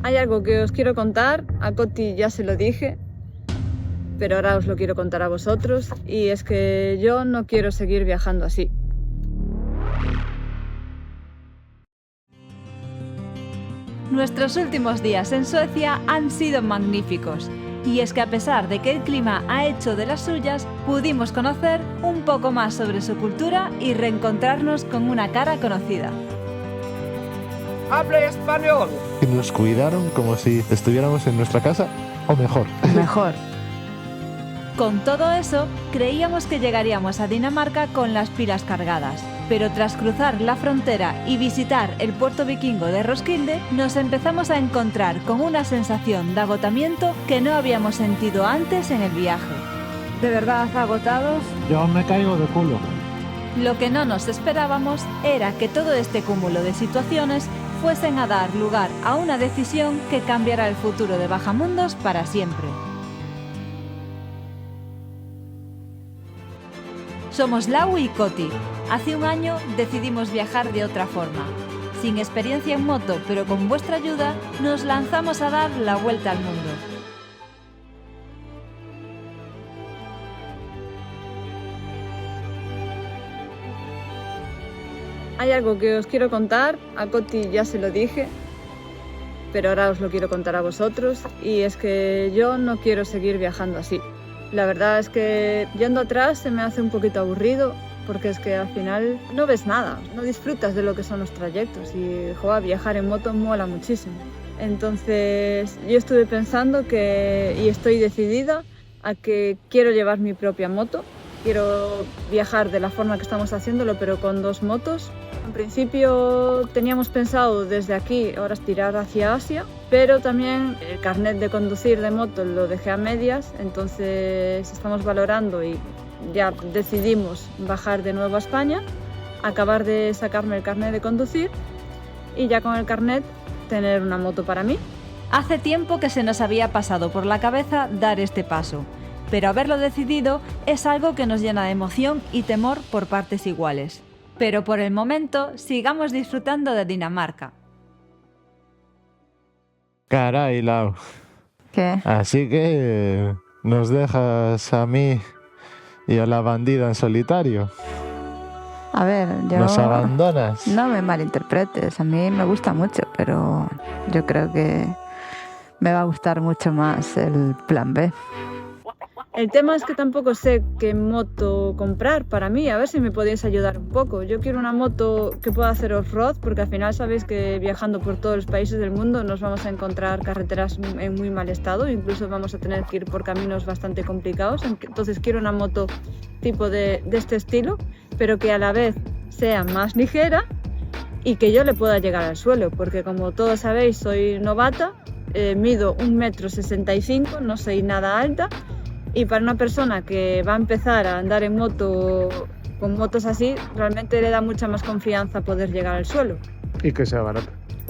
Hay algo que os quiero contar, a Coti ya se lo dije, pero ahora os lo quiero contar a vosotros, y es que yo no quiero seguir viajando así. Nuestros últimos días en Suecia han sido magníficos, y es que a pesar de que el clima ha hecho de las suyas, pudimos conocer un poco más sobre su cultura y reencontrarnos con una cara conocida. ¡Hable español! Y nos cuidaron como si estuviéramos en nuestra casa, o mejor. Mejor. Con todo eso, creíamos que llegaríamos a Dinamarca con las pilas cargadas, pero tras cruzar la frontera y visitar el puerto vikingo de Roskilde, nos empezamos a encontrar con una sensación de agotamiento que no habíamos sentido antes en el viaje. ¿De verdad agotados? Yo me caigo de culo. Lo que no nos esperábamos era que todo este cúmulo de situaciones fuesen a dar lugar a una decisión que cambiará el futuro de Bajamundos para siempre. Somos Lau y Coti. Hace un año decidimos viajar de otra forma. Sin experiencia en moto, pero con vuestra ayuda, nos lanzamos a dar la vuelta al mundo. Hay algo que os quiero contar, a Coti ya se lo dije, pero ahora os lo quiero contar a vosotros, y es que yo no quiero seguir viajando así. La verdad es que yendo atrás se me hace un poquito aburrido, porque es que al final no ves nada, no disfrutas de lo que son los trayectos, y viajar en moto mola muchísimo. Entonces yo estuve pensando y estoy decidida a que quiero llevar mi propia moto. Quiero viajar de la forma que estamos haciéndolo, pero con 2 motos. En principio teníamos pensado desde aquí ahora tirar hacia Asia, pero también el carnet de conducir de moto lo dejé a medias, entonces estamos valorando y ya decidimos bajar de nuevo a España, acabar de sacarme el carnet de conducir y ya con el carnet tener una moto para mí. Hace tiempo que se nos había pasado por la cabeza dar este paso, pero haberlo decidido es algo que nos llena de emoción y temor por partes iguales. Pero por el momento, sigamos disfrutando de Dinamarca. Caray, Lau. ¿Qué? Así que nos dejas a mí y a la bandida en solitario. A ver, yo... Nos abandonas. No me malinterpretes, a mí me gusta mucho, pero yo creo que me va a gustar mucho más el plan B. El tema es que tampoco sé qué moto comprar para mí, a ver si me podéis ayudar un poco. Yo quiero una moto que pueda hacer off-road, porque al final sabéis que viajando por todos los países del mundo nos vamos a encontrar carreteras en muy mal estado, incluso vamos a tener que ir por caminos bastante complicados. Entonces quiero una moto tipo de este estilo, pero que a la vez sea más ligera y que yo le pueda llegar al suelo, porque como todos sabéis soy novata, mido 1,65 m, no soy nada alta. Y para una persona que va a empezar a andar en moto, con motos así, realmente le da mucha más confianza poder llegar al suelo. Y que sea barato.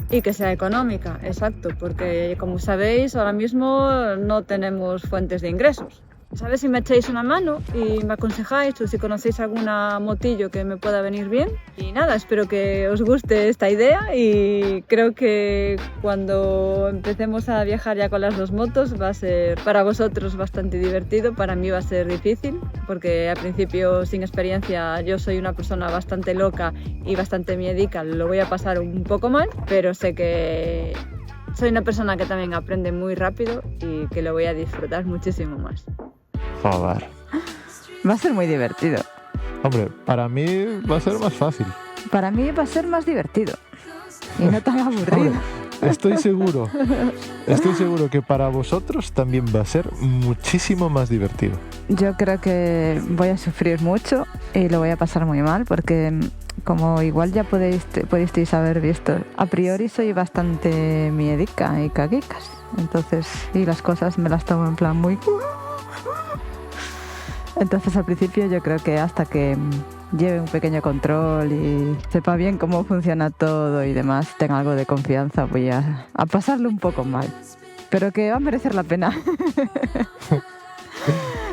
Y que sea económica, exacto, porque como sabéis, ahora mismo no tenemos fuentes de ingresos. ¿Sabes si me echáis una mano y me aconsejáis o si conocéis alguna motillo que me pueda venir bien? Y nada, espero que os guste esta idea y creo que cuando empecemos a viajar ya con las 2 motos va a ser para vosotros bastante divertido, para mí va a ser difícil porque al principio sin experiencia yo soy una persona bastante loca y bastante miedica, lo voy a pasar un poco mal, pero sé que soy una persona que también aprende muy rápido y que lo voy a disfrutar muchísimo más. Joder. Va a ser muy divertido. Hombre, para mí va a ser más fácil. Para mí va a ser más divertido. Y no tan aburrido. Hombre, estoy seguro que para vosotros también va a ser muchísimo más divertido. Yo creo que voy a sufrir mucho y lo voy a pasar muy mal porque, como igual ya pudisteis haber visto, a priori soy bastante miedica y caguicas. Entonces, y las cosas me las tomo en plan muy... Entonces al principio yo creo que hasta que lleve un pequeño control y sepa bien cómo funciona todo y demás, tenga algo de confianza, voy a pasarlo un poco mal. Pero que va a merecer la pena.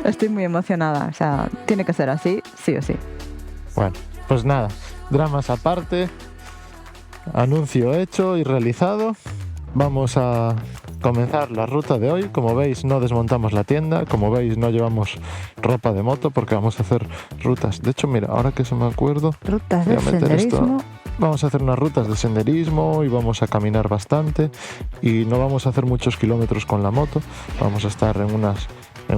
Estoy muy emocionada, o sea, tiene que ser así, sí o sí. Bueno, pues nada, dramas aparte, anuncio hecho y realizado. Vamos a comenzar la ruta de hoy. Como veis, no desmontamos la tienda. Como veis, no llevamos ropa de moto porque vamos a hacer rutas. De hecho, mira, ahora que se me acuerdo, Rutas voy de a meter esto. senderismo. Vamos a hacer unas rutas de senderismo y vamos a caminar bastante. Y no vamos a hacer muchos kilómetros con la moto. Vamos a estar en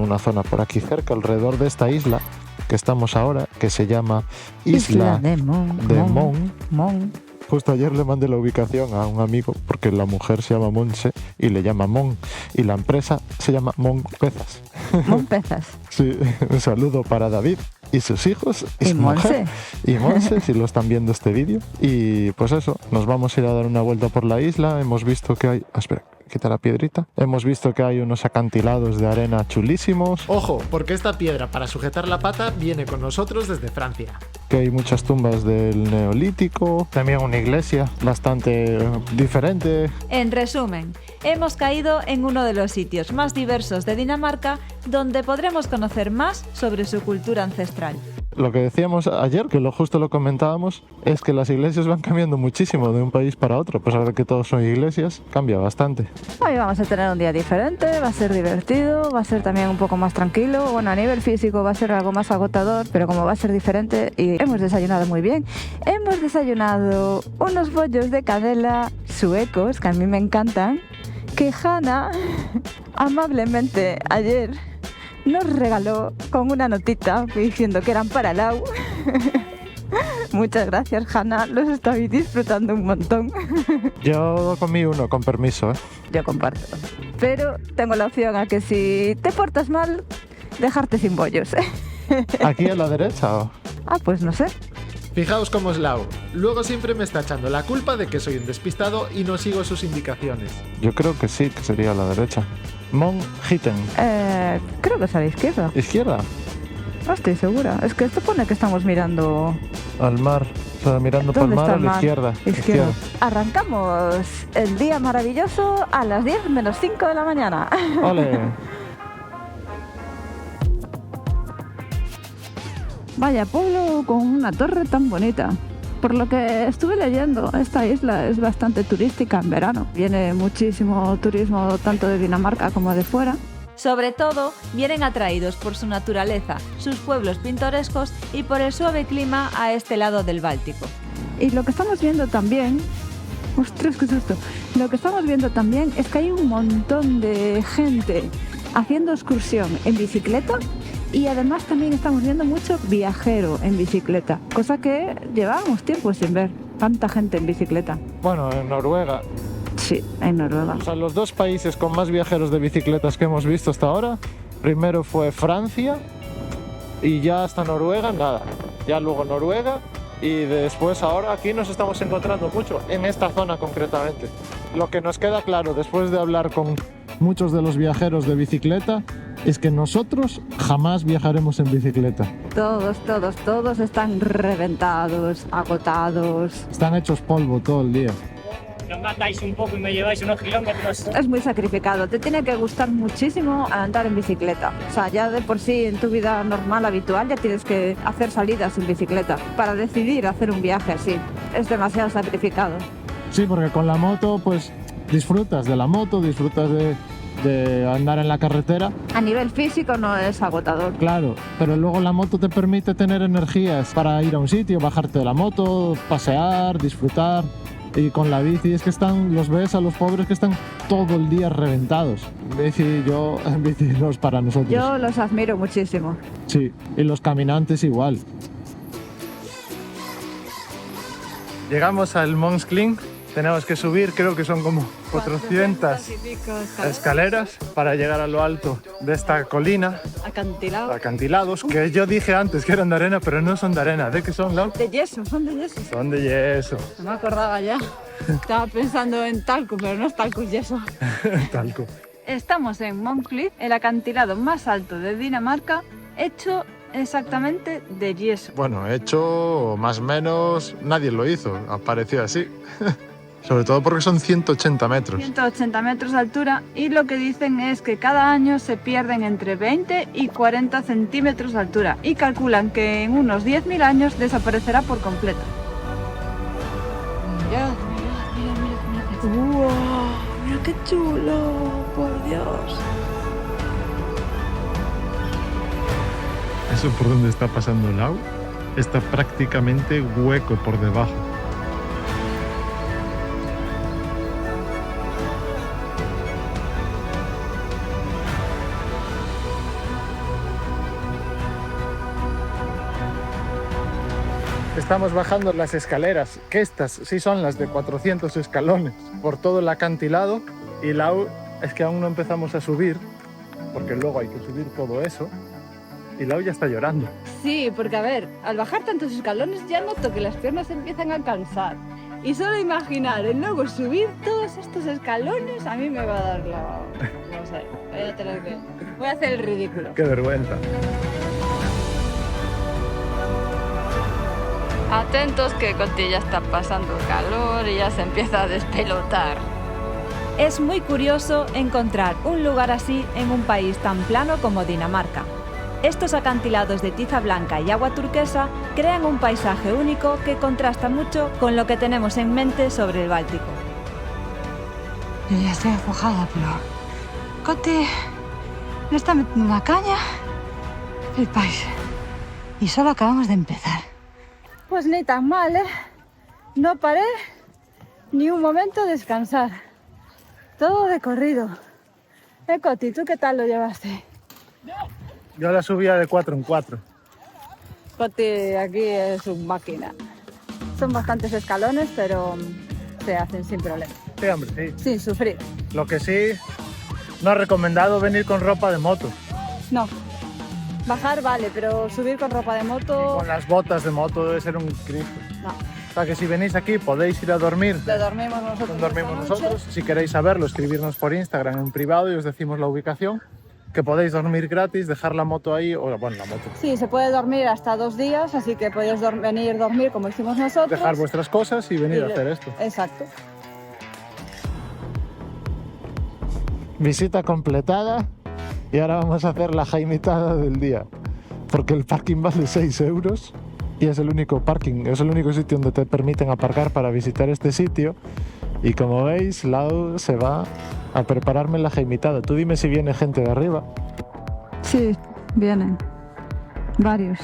una zona por aquí cerca, alrededor de esta isla que estamos ahora, que se llama Isla de Mon. Mon. Justo ayer le mandé la ubicación a un amigo porque la mujer se llama Monse y le llama Mon, y la empresa se llama Mon Pezas. Mon Pezas. Sí, un saludo para David y sus hijos y Y su mujer Monse. y Monse, si lo están viendo este vídeo. Y pues eso, nos vamos a ir a dar una vuelta por la isla. Hemos visto que hay... espera, quita la piedrita. Hemos visto que hay unos acantilados de arena chulísimos, Ojo, porque esta piedra para sujetar la pata viene con nosotros desde Francia. que hay muchas tumbas del Neolítico, también una iglesia bastante diferente. En resumen, hemos caído en uno de los sitios más diversos de Dinamarca donde podremos conocer más sobre su cultura ancestral. Lo que decíamos ayer, que justo lo comentábamos, es que las iglesias van cambiando muchísimo de un país para otro. Pues ahora que todos son iglesias, cambia bastante. Hoy vamos a tener un día diferente, va a ser divertido, va a ser también un poco más tranquilo. Bueno, a nivel físico va a ser algo más agotador, pero como va a ser diferente y hemos desayunado muy bien. Hemos desayunado unos bollos de canela suecos, que a mí me encantan, que Hanna amablemente ayer nos regaló con una notita diciendo que eran para Lau. Muchas gracias, Hanna, los estáis disfrutando un montón. Yo comí uno, con permiso, ¿eh? Yo comparto. Pero tengo la opción a que si te portas mal, dejarte sin bollos. ¿Aquí a la derecha o...? Ah, pues no sé. Fijaos cómo es Lau. Luego siempre me está echando la culpa de que soy un despistado y no sigo sus indicaciones. Yo creo que sí, que sería a la derecha. Mon Hitten. Creo que es a la izquierda. ¿Izquierda? No estoy segura. Es que esto pone que estamos mirando... Al mar. O sea, mirando por el ¿Dónde mar está a el la mar? izquierda. Izquierda. Arrancamos el día maravilloso a las 10 menos 5 de la mañana. ¡Ole! Vaya pueblo con una torre tan bonita. Por lo que estuve leyendo, esta isla es bastante turística en verano. Viene muchísimo turismo tanto de Dinamarca como de fuera. Sobre todo, vienen atraídos por su naturaleza, sus pueblos pintorescos y por el suave clima a este lado del Báltico. Y lo que estamos viendo también... ¡Ostras, qué susto! Lo que estamos viendo también es que hay un montón de gente haciendo excursión en bicicleta, y además también estamos viendo mucho viajero en bicicleta, cosa que llevábamos tiempo sin ver, tanta gente en bicicleta. Bueno, en Noruega. Sí, en Noruega. O sea, los dos países con más viajeros de bicicletas que hemos visto hasta ahora, primero fue Francia y ya hasta Noruega, nada. Ya luego Noruega y después ahora aquí nos estamos encontrando mucho, en esta zona concretamente. Lo que nos queda claro después de hablar con muchos de los viajeros de bicicleta es que nosotros jamás viajaremos en bicicleta. Todos están reventados, agotados. Están hechos polvo todo el día. Nos matáis un poco y me lleváis unos kilómetros. Es muy sacrificado, te tiene que gustar muchísimo andar en bicicleta. O sea, ya de por sí en tu vida normal, habitual, ya tienes que hacer salidas en bicicleta. Para decidir hacer un viaje así, es demasiado sacrificado. Sí, porque con la moto pues disfrutas de la moto, disfrutas de andar en la carretera. A nivel físico no es agotador. Claro, pero luego la moto te permite tener energías para ir a un sitio, bajarte de la moto, pasear, disfrutar. Y con la bici es que los ves a los pobres que están todo el día reventados. En bici no es para nosotros. Yo los admiro muchísimo. Sí, y los caminantes igual. Llegamos al Mons Kling. Tenemos que subir, creo que son como 400 escaleras para llegar a lo alto de esta colina. Acantilados, que yo dije antes que eran de arena, pero no son de arena. ¿De qué son, Lau? De yeso, son de yeso. Son de yeso. No me acordaba ya. Estaba pensando en talco, pero no es talco, es yeso. Talco. Estamos en Mont Cliff, el acantilado más alto de Dinamarca, hecho exactamente de yeso. Bueno, hecho más o menos, nadie lo hizo, apareció así. Sobre todo porque son 180 metros. 180 metros de altura, y lo que dicen es que cada año se pierden entre 20 y 40 centímetros de altura y calculan que en unos 10.000 años desaparecerá por completo. qué chulo! ¡Por Dios! Eso por donde está pasando Lau está prácticamente hueco por debajo. Estamos bajando las escaleras, que estas sí son las de 400 escalones, por todo el acantilado. Y Lau, es que aún no empezamos a subir, porque luego hay que subir todo eso. Y Lau ya está llorando. Sí, porque a ver, al bajar tantos escalones ya noto que las piernas empiezan a cansar. Y solo imaginar el luego subir todos estos escalones, a mí me va a dar la... No sé, voy a hacer el ridículo. ¡Qué vergüenza! Atentos que Coti ya está pasando calor y ya se empieza a despelotar. Es muy curioso encontrar un lugar así en un país tan plano como Dinamarca. Estos acantilados de tiza blanca y agua turquesa crean un paisaje único que contrasta mucho con lo que tenemos en mente sobre el Báltico. Yo ya estoy afojada, pero... Coti le está metiendo una caña el país. Y solo acabamos de empezar. Pues ni tan mal, ¿eh? No paré ni un momento a descansar. Todo de corrido. Coti, ¿tú qué tal lo llevaste? Yo la subía de 4 en 4. Coti aquí es un máquina. Son bastantes escalones, pero se hacen sin problema. Sí, hombre, sí. Sin sufrir. Lo que sí, no es recomendado venir con ropa de moto. No. Bajar vale, pero subir con ropa de moto... Con las botas de moto debe ser un Cristo. No. O sea que si venís aquí podéis ir a dormir. Dormimos nosotros. Dormimos esta noche. nosotros. Si queréis saberlo, escribirnos por Instagram en privado y os decimos la ubicación. Que podéis dormir gratis, dejar la moto ahí, o bueno, la moto. Sí, se puede dormir hasta 2 días, así que podéis venir a dormir como hicimos nosotros. Dejar vuestras cosas y venir a hacer esto. Exacto. Visita completada y ahora vamos a hacer la jaimitada del día. Porque el parking vale 6 euros y es el único parking, es el único sitio donde te permiten aparcar para visitar este sitio. Y como veis, Lau se va a prepararme la jaimitada. Tú dime si viene gente de arriba. Sí, vienen. Varios.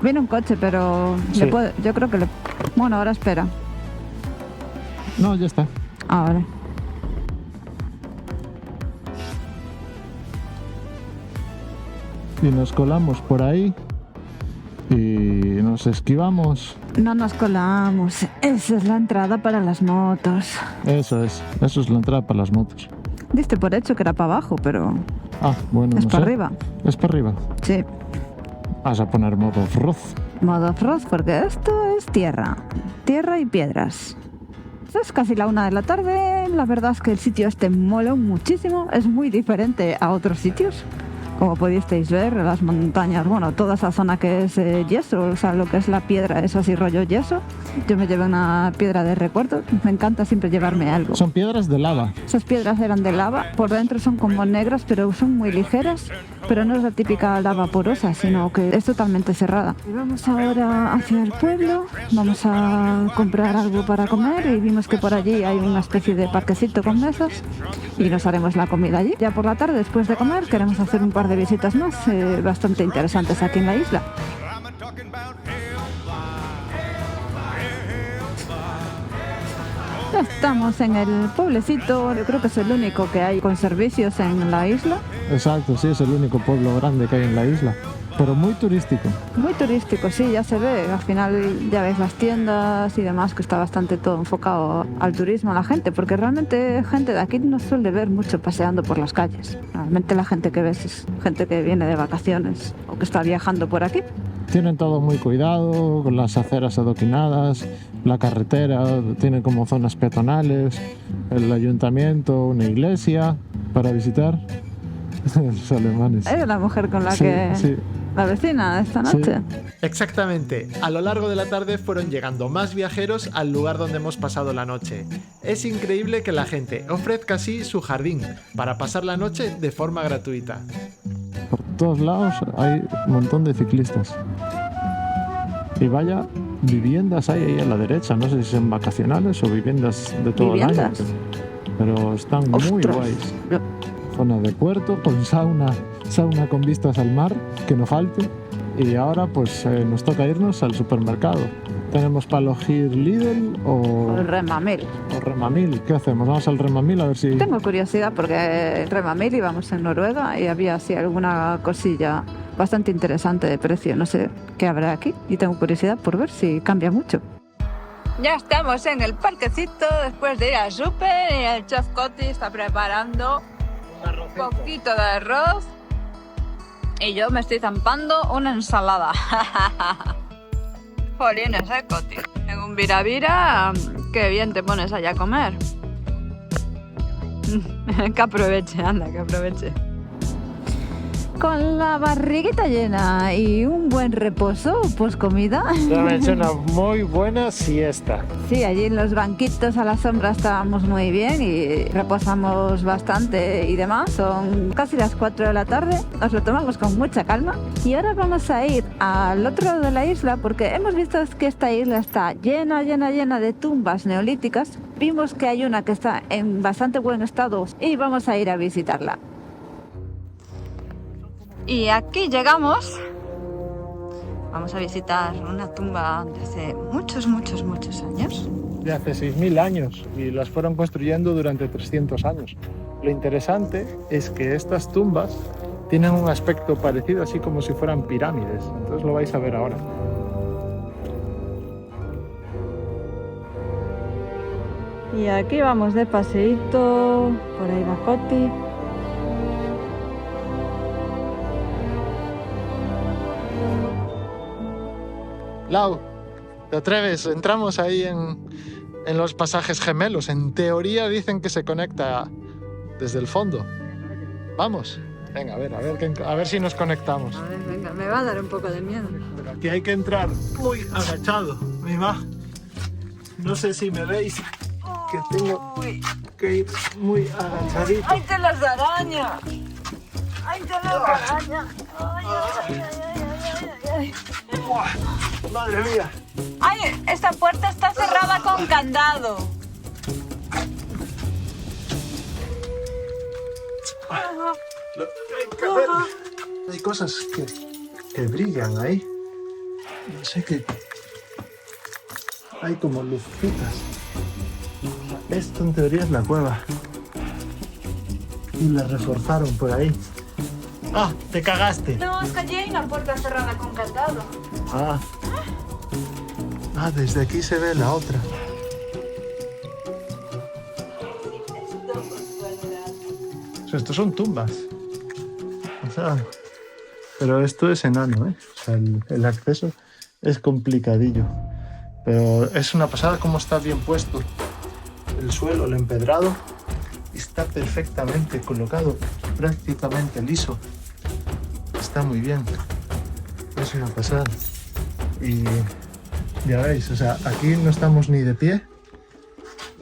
Viene un coche, pero Sí. yo creo que Bueno, ahora espera. No, ya está. Ahora. Y nos colamos por ahí y nos esquivamos. No nos colamos. Esa es la entrada para las motos. Eso es la entrada para las motos. Diste por hecho que era para abajo, pero Ah, bueno, es no para sé. arriba. Es para arriba. Sí. Vas a poner modo off-road. Modo off-road, porque esto es tierra. Tierra y piedras. Es casi la 1 de la tarde. La verdad es que el sitio este mola muchísimo. Es muy diferente a otros sitios. Como pudisteis ver, las montañas, bueno, toda esa zona que es yeso, o sea, lo que es la piedra es así rollo yeso. Yo me llevé una piedra de recuerdo, me encanta siempre llevarme algo. Son piedras de lava. Esas piedras eran de lava, por dentro son como negras, pero son muy ligeras, pero no es la típica lava porosa, sino que es totalmente cerrada. Y vamos ahora hacia el pueblo, vamos a comprar algo para comer y vimos que por allí hay una especie de parquecito con mesas y nos haremos la comida allí. Ya por la tarde, después de comer, queremos hacer un par de visitas más bastante interesantes aquí en la isla. Ya estamos en el pueblecito, yo creo que es el único que hay con servicios en la isla. Exacto, sí, es el único pueblo grande que hay en la isla. Pero muy turístico. Muy turístico, sí, ya se ve. Al final ya ves las tiendas y demás, que está bastante todo enfocado al turismo, a la gente, porque realmente gente de aquí no suele ver mucho paseando por las calles. Realmente la gente que ves es gente que viene de vacaciones o que está viajando por aquí. Tienen todo muy cuidado, con las aceras adoquinadas, la carretera, tienen como zonas peatonales, el ayuntamiento, una iglesia para visitar. Los alemanes. Es la mujer con la Sí, que... sí. La vecina esta noche. Exactamente. A lo largo de la tarde fueron llegando más viajeros al lugar donde hemos pasado la noche. Es increíble que la gente ofrezca así su jardín para pasar la noche de forma gratuita. Por todos lados hay un montón de ciclistas. Y vaya viviendas hay ahí a la derecha, no sé si son vacacionales o viviendas de todo el año. ¿Viviendas? Pero están muy ¡Ostras! guays. Zona de puerto, con sauna con vistas al mar, que no falte. Y ahora pues nos toca irnos al supermercado. Tenemos para elegir Lidl o Remamil. Remamil. ¿Qué hacemos? Vamos al Remamil a ver si... Tengo curiosidad porque en Remamil íbamos en Noruega y había así alguna cosilla bastante interesante de precio. No sé qué habrá aquí y tengo curiosidad por ver si cambia mucho. Ya estamos en el parquecito después de ir al súper y el chef Coti está preparando un poquito de arroz y yo me estoy zampando una ensalada. Jolines, Coti. En un vira, qué bien te pones allá a comer. Que aproveche, anda, que aproveche. Con la barriguita llena y un buen reposo post comida. Ya me he hecho una muy buena siesta. Sí, allí en los banquitos a la sombra estábamos muy bien y reposamos bastante y demás. Son casi las 4 de la tarde, nos lo tomamos con mucha calma. Y ahora vamos a ir al otro lado de la isla porque hemos visto que esta isla está llena de tumbas neolíticas. Vimos que hay una que está en bastante buen estado y vamos a ir a visitarla. Y aquí llegamos. Vamos a visitar una tumba de hace muchos años. De hace 6.000 años y las fueron construyendo durante 300 años. Lo interesante es que estas tumbas tienen un aspecto parecido, así como si fueran pirámides. Entonces lo vais a ver ahora. Y aquí vamos de paseíto, por ahí va Coti. Lau, ¿te atreves? Entramos ahí en los pasajes gemelos. En teoría dicen que se conecta desde el fondo. Vamos. Venga, a ver si nos conectamos. A ver, venga, me va a dar un poco de miedo. Pero aquí hay que entrar muy agachado. No sé si me veis, que tengo que ir muy agachadito. ¡Ay, te las arañas! ¡Ay, te las arañas! ¡Ay! ¡Buah! ¡Madre mía! ¡Ay! Esta puerta está cerrada con candado. Hay que ver. Hay cosas que brillan ahí. No sé qué. Hay como lucecitas. Esto en teoría es la cueva. Y la reforzaron por ahí. ¡Ah! ¡Te cagaste! No, es que allí hay una puerta cerrada con candado. Ah, desde aquí se ve la otra. O sea, estos son tumbas. O sea, pero esto es enano, ¿eh? O sea, el acceso es complicadillo. Pero es una pasada cómo está bien puesto. El suelo, el empedrado, está perfectamente colocado, prácticamente liso. Está muy bien. Es una pasada. Y ya veis, o sea, aquí no estamos ni de pie.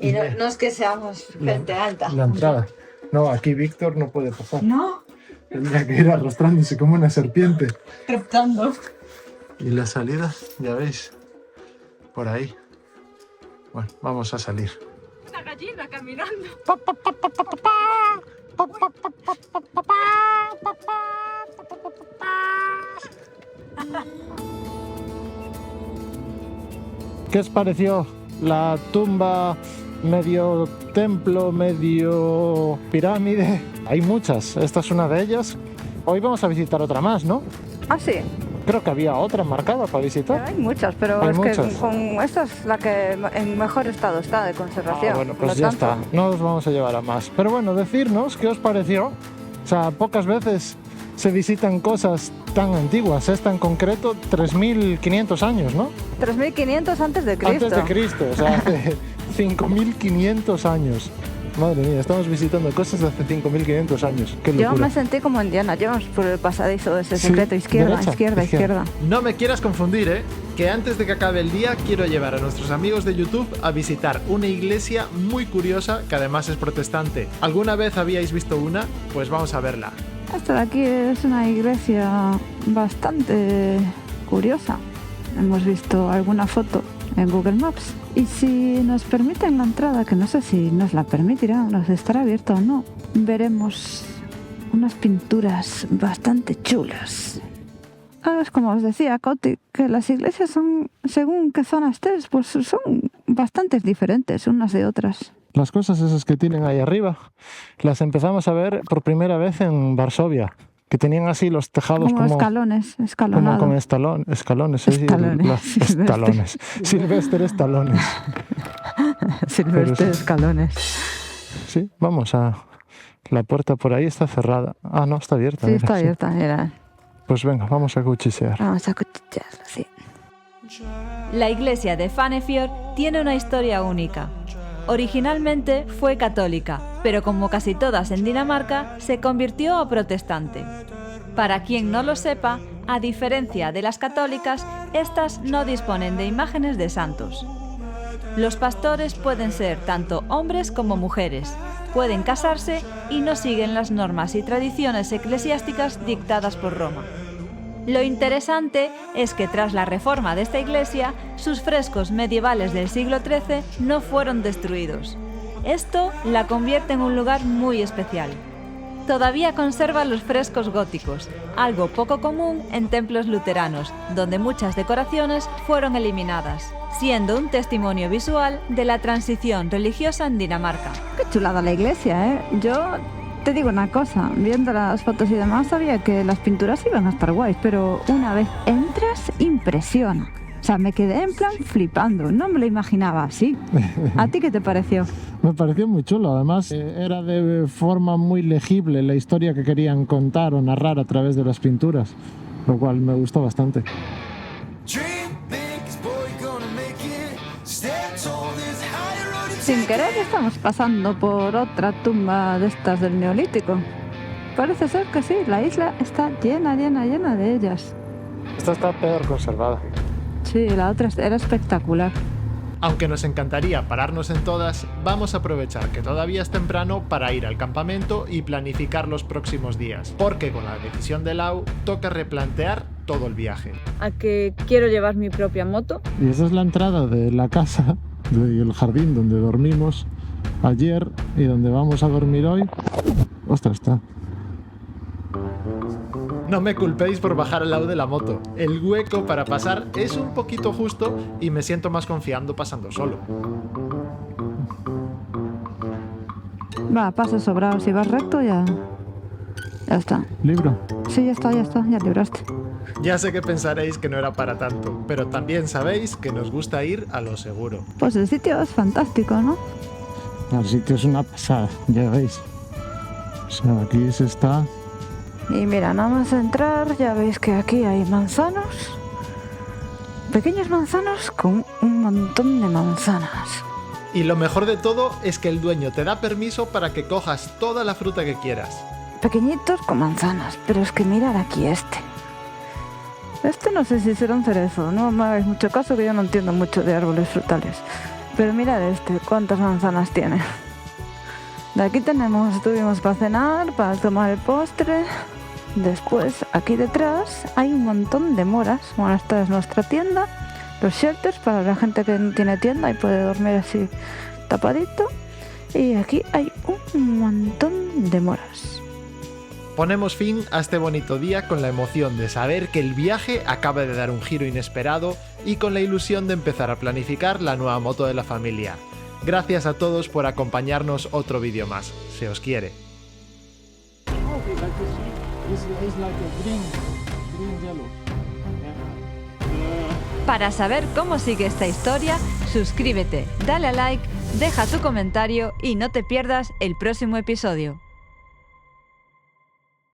Y no es que seamos gente alta. La entrada. No, aquí Víctor no puede pasar. No, Tendría que ir arrastrándose como una serpiente. reptando. Y la salida, ya veis, por ahí. Bueno, vamos a salir. Una gallina caminando. ¿Qué os pareció la tumba, medio templo, medio pirámide? Hay muchas, esta es una de ellas. Hoy vamos a visitar otra más, ¿no? Ah, sí. Creo que había otra marcada para visitar. Hay muchas, pero Hay es muchas. que con esta es la que en mejor estado está de conservación. Bueno, por pues lo ya tanto. está, no os vamos a llevar a más. Pero bueno, decirnos qué os pareció. O sea, pocas veces se visitan cosas tan antiguas. Esta en concreto, 3.500 años, ¿no? 3.500 antes de Cristo. Antes de Cristo, o sea, hace 5.500 años. Madre mía, estamos visitando cosas de hace 5.500 años. Qué locura. Yo me sentí como Indiana Jones por el pasadizo de ese Sí, secreto. Izquierda, derecha, izquierda, izquierda. izquierda. No me quieras confundir, ¿eh? Que antes de que acabe el día quiero llevar a nuestros amigos de YouTube a visitar una iglesia muy curiosa que además es protestante. ¿Alguna vez habíais visto una? Pues vamos a verla. Esta de aquí es una iglesia bastante curiosa. hemos visto alguna foto en Google Maps. Y si nos permiten la entrada, que no sé si nos la permitirán, nos estará abierta o no, veremos unas pinturas bastante chulas. Es como os decía, Coti, que las iglesias son, según qué zona estés, pues son bastante diferentes unas de otras. Las cosas esas que tienen ahí arriba, las empezamos a ver por primera vez en Varsovia, que tenían así los tejados como escalones, escalonados. Como con escalones. Estalones. Silvestre Estalones. Silvestre Escalones. Sí, vamos a... La puerta por ahí está cerrada. Ah, no, está abierta. Sí, mira, está abierta, mira. Pues venga, vamos a cuchichear. Vamos a cuchichearlo, sí. La iglesia de Fanefjord tiene una historia única. Originalmente fue católica, pero como casi todas en Dinamarca, se convirtió a protestante. Para quien no lo sepa, a diferencia de las católicas, estas no disponen de imágenes de santos. Los pastores pueden ser tanto hombres como mujeres, pueden casarse y no siguen las normas y tradiciones eclesiásticas dictadas por Roma. Lo interesante es que tras la reforma de esta iglesia, sus frescos medievales del siglo XIII no fueron destruidos. Esto la convierte en un lugar muy especial. Todavía conserva los frescos góticos, algo poco común en templos luteranos, donde muchas decoraciones fueron eliminadas, siendo un testimonio visual de la transición religiosa en Dinamarca. Qué chulada la iglesia, ¿eh? Yo te digo una cosa, viendo las fotos y demás sabía que las pinturas iban a estar guays, pero una vez entras, impresiona. O sea, me quedé en plan flipando, no me lo imaginaba así. ¿A ti qué te pareció? Me pareció muy chulo, además era de forma muy legible la historia que querían contar o narrar a través de las pinturas, lo cual me gustó bastante. Sin querer estamos pasando por otra tumba de estas del Neolítico. Parece ser que sí, la isla está llena de ellas. Esta está peor conservada. Sí, la otra era espectacular. Aunque nos encantaría pararnos en todas, vamos a aprovechar que todavía es temprano para ir al campamento y planificar los próximos días, porque con la decisión de Lau toca replantear todo el viaje. A que quiero llevar mi propia moto. Y esa es la entrada de la casa y el jardín donde dormimos ayer y donde vamos a dormir hoy. Ostras, está. No me culpéis por bajar al lado de la moto. El hueco para pasar es un poquito justo y me siento más confiando pasando solo. Va, paso sobrado. Si vas recto ya está. ¿Libro? Sí, ya está, ya libraste. Ya sé que pensaréis que no era para tanto, pero también sabéis que nos gusta ir a lo seguro. Pues el sitio es fantástico, ¿no? El sitio es una pasada, ya veis. O sea, aquí se está... Y mira, nada más entrar, ya veis que aquí hay manzanos. Pequeños manzanos con un montón de manzanas. Y lo mejor de todo es que el dueño te da permiso para que cojas toda la fruta que quieras. Pequeñitos con manzanas, pero es que mirad aquí este. Este no sé si será un cerezo, no me hagáis mucho caso que yo no entiendo mucho de árboles frutales. Pero mirad este, cuántas manzanas tiene. De aquí tuvimos para cenar, para tomar el postre. Después, aquí detrás, hay un montón de moras. Bueno, esta es nuestra tienda. Los shelters para la gente que no tiene tienda y puede dormir así tapadito. Y aquí hay un montón de moras. Ponemos fin a este bonito día con la emoción de saber que el viaje acaba de dar un giro inesperado y con la ilusión de empezar a planificar la nueva moto de la familia. Gracias a todos por acompañarnos otro vídeo más. Se os quiere. Para saber cómo sigue esta historia, suscríbete, dale a like, deja tu comentario y no te pierdas el próximo episodio.